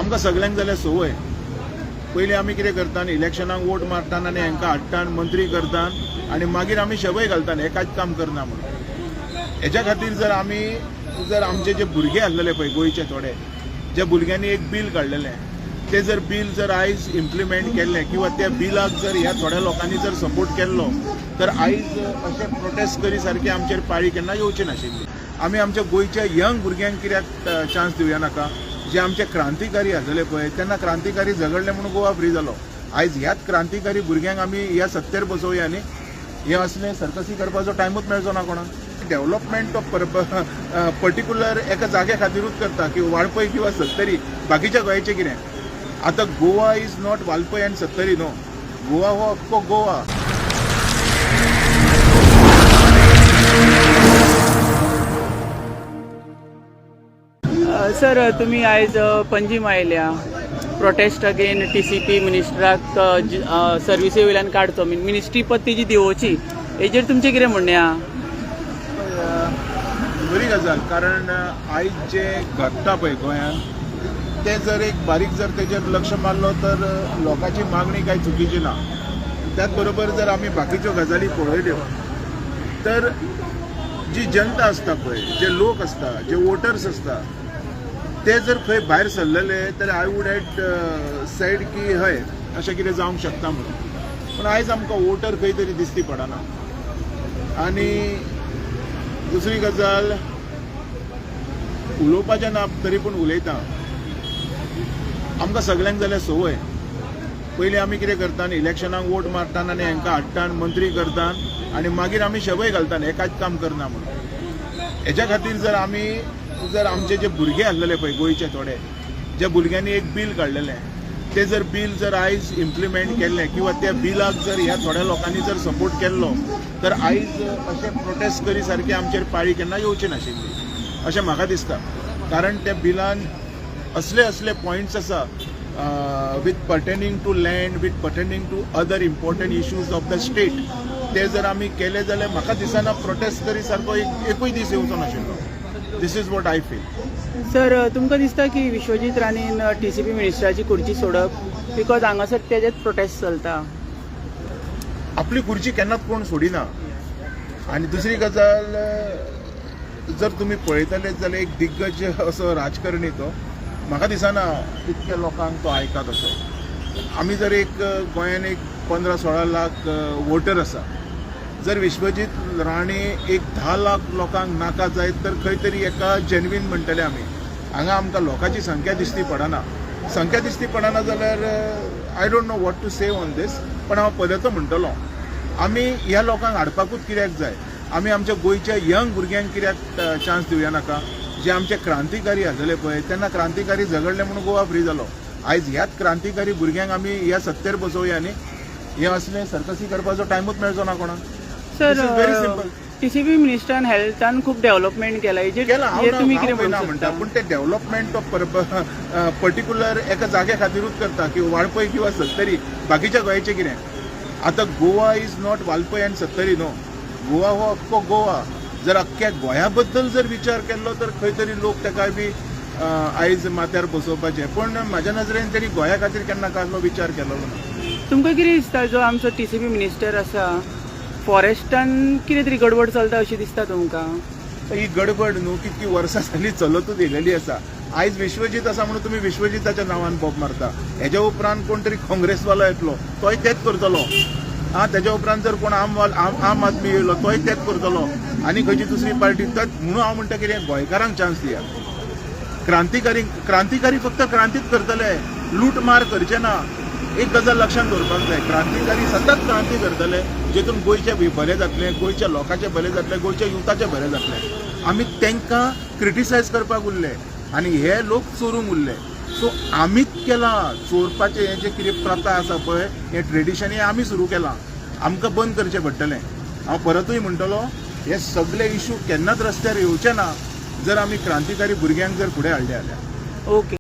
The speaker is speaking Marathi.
आमकां सगळ्यांक जाल्यार संवय. पयलीं आमी कितें करता, इलेक्शनाक वोट मारतात आनी हांकां हाडटात, मंत्री करतात आनी मागीर आमी शबय घालतात हे कांयच काम करना म्हणून. हेच्या खातीर जर आमचे जे भुरगे आसलेले पळय गोंयचे थोडे, ज्या भुरग्यांनी एक बील काडलेलें, ते जर बील जर आयज इम्प्लिमेंट केल्लें किंवा त्या बिलाक जर ह्या थोड्या लोकांनी जर सपोर्ट केल्लो तर आयज अशें प्रोटेस्ट करी सारकी आमचेर पाळी केन्ना येवची नाशिल्ली. आमी आमच्या गोंयच्या यंग भुरग्यांक कित्याक चान्स दिवया नाका? जे आमचे क्रांतिकारी आसले पळय तेन्ना क्रांतिकारी झगडले म्हणून गोवा फ्री जालो. आयज ह्याच क्रांतिकारी भुरग्यांक आमी ह्या सत्तेर बसोवया न्ही. हे असले सर्कसी करपाचो टायमूच मेळचो ना कोणाक. डेव्हलपमेंट ऑफ पर्टिक्युलर एका जाग्या खातीरूच करता की वाळपय किंवा सत्तरी. बाकीच्या गोंयचें कितें? आतां गोवा इज नॉट वाळपय आनी सत्तरी न्हू. गोवा हो अख्खो गोवा. सर, तुम्ही आयज पणजीम आयल्या प्रोटेस्ट अगेन TCP मिनिस्टराक सर्विसे वयल्यान काडचो, मिनिस्ट्री पद तेजी दिवची, हेजेर तुमचें कितें म्हणणें आहा? बरी गजाल. कारण आयज जे घडटा पळय गोंयांत ते जर एक बारीक जर तेजेर लक्ष मारलो तर लोकांची मागणी कांय चुकीची ना. त्याच बरोबर जर आमी बाकीच्यो गजाली पळयल्यो तर जी जनता आसता पळय, जे लोक आसता, जे वोटर्स आसता, ते जर खंय भायर सरलेले तर आय वूड हॅड सेड की हय अशें कितें जावंक शकता म्हणून. पूण आयज आमकां वोटर खंय तरी दिसती पडना. आनी दुसरी गजाल, उलोवपाचें ना तरी पूण उलयता. आमकां सगळ्यांक जाल्यार संवय. पयलीं आमी कितें करता, इलेक्शनाक वोट मारतात आनी हांकां हाडटात, मंत्री करतात आनी मागीर आमी शबय घालतात हे कांयच काम करना म्हणून. हेच्या खातीर जर आमचे जे भुरगे आसलेले पळय गोंयचे थोडे, ज्या भुरग्यांनी एक बील काडलेलें, ते जर बील जर आयज इम्प्लिमेंट केल्लें किंवा त्या बिलाक जर ह्या थोड्या लोकांनी जर सपोर्ट केल्लो तर आयज अशें प्रोटेस्ट करी सारकी आमचेर पाळी केन्ना येवची नाशिल्ली अशें म्हाका दिसता. कारण त्या बिलान असले पॉयंट्स आसा with pertaining to land, with pertaining to other important issues of the state, ते जर आमी केले जाल्यार म्हाका दिसना प्रोटेस्ट करी सारको एकूय दीस येवचो नाशिल्लो. This is what I feel. Sir, तुमकां दिसता की विश्वजीत राणीन TCP मिनिस्टराची खुर्ची सोडप? बिकॉज हांगासर तेजेच प्रोटेस्ट चलता. आपली खुर्ची केन्नाच कोण सोडिना. आनी दुसरी गजाल, जर तुमी पळयतले जाल्यार एक दिग्गज असो राजकारणी तो, म्हाका दिसना इतक्या लोकांक तो आयकात असो. आमी जर एक गोंयान एक 15-16 लाख वोटर आसा, जर विश्वजीत राणे एक 10 लाख लोकांक नाका जायत तर खंय तरी एका जेन्युइन म्हणटले आमी. हांगा आमकां लोकांची संख्या दिसती पडना. संख्या दिसती पडना जाल्यार I don't know what to say on this. पण हांव परत म्हणटलो, आमी ह्या लोकांक हाडपाकूच कित्याक जाय? आमी आमच्या गोंयच्या यंग भुरग्यांक कित्याक चान्स दिवया नाका? जे आमचे क्रांतिकारी आसले पळय तेन्ना क्रांतिकारी झगडले म्हणून गोवा फ्री जालो. आयज ह्याच क्रांतिकारी भुरग्यांक आमी ह्या सत्तेर बसोवया न्ही. हे असले सर्कसी करपाचो टायमूच मेळचो ना कोणाक. सर, TCP मिनिस्टरान हेल्थान खूप डेव्हलपमेंट केला, तुम्ही कितें म्हणटा? पूण ते डेव्हलपमेंट ऑफ पर्टिक्युलर एका जाग्या खातीरूच करता की वाळपय किंवा सत्तरी. बाकीच्या गोंयचें कितें? आतां गोवा इज नॉट वाळपय आनी सत्तरी न्हू. गोवा हो अख्खो गोवा. जर अख्ख्या गोंया बद्दल जर विचार केल्लो तर खंय तरी लोक तेकाय बी आयज माथ्यार बसोवपाचे. पण म्हाज्या नजरेन तरी गोंया खातीर केन्ना कसलो विचार केलो ना. तुमकां कितें दिसता, जो आमचो TCP मिनिस्टर आसा, फॉरेस्टान कितें तरी गडबड चलता अशें दिसता तुमकां? ही गडबड न्हू कितकी वर्सां जाली चलतूच येयलेली आसा. आयज विश्वजीत आसा म्हणून तुमी विश्वजिताच्या नांवान बॉब मारता. हेज्या उपरांत कोण तरी काँग्रेसवालो येतलो तोय तेच करतलो. तेज्या उपरांत जर कोण आम आदमी येयलो तोय तेच करतलो. आनी खंयची दुसरी पार्टी म्हणून हांव म्हणटा कितें, गोंयकारांक चान्स दिया. क्रांतिकारी फक्त क्रांतीच करतले, लूट मार करचे ना. एक गजाल लक्षात दवरपाक जाय, क्रांतिकारी सतत क्रांती करतले जेतून गोंयचे भले जातले, गोंयच्या लोकांचे भले जातले, गोंयच्या युथाचे भले जातले. आमी तांकां क्रिटिसायज करपाक उरले आनी हे लोक चोरूंक उरले. सो आमीच केलां चोरपाचें. हें जें कितें प्रथा आसा पळय, हें ट्रेडिशन हें आमी सुरू केलां. आमकां बंद करचें पडटलें. हांव परतूय म्हणटलो, हे सगळे इश्यू केन्नाच रस्त्यार येवचे ना जर आमी क्रांतिकारी भुरग्यांक जर फुडें हाडले जाल्यार. ओके.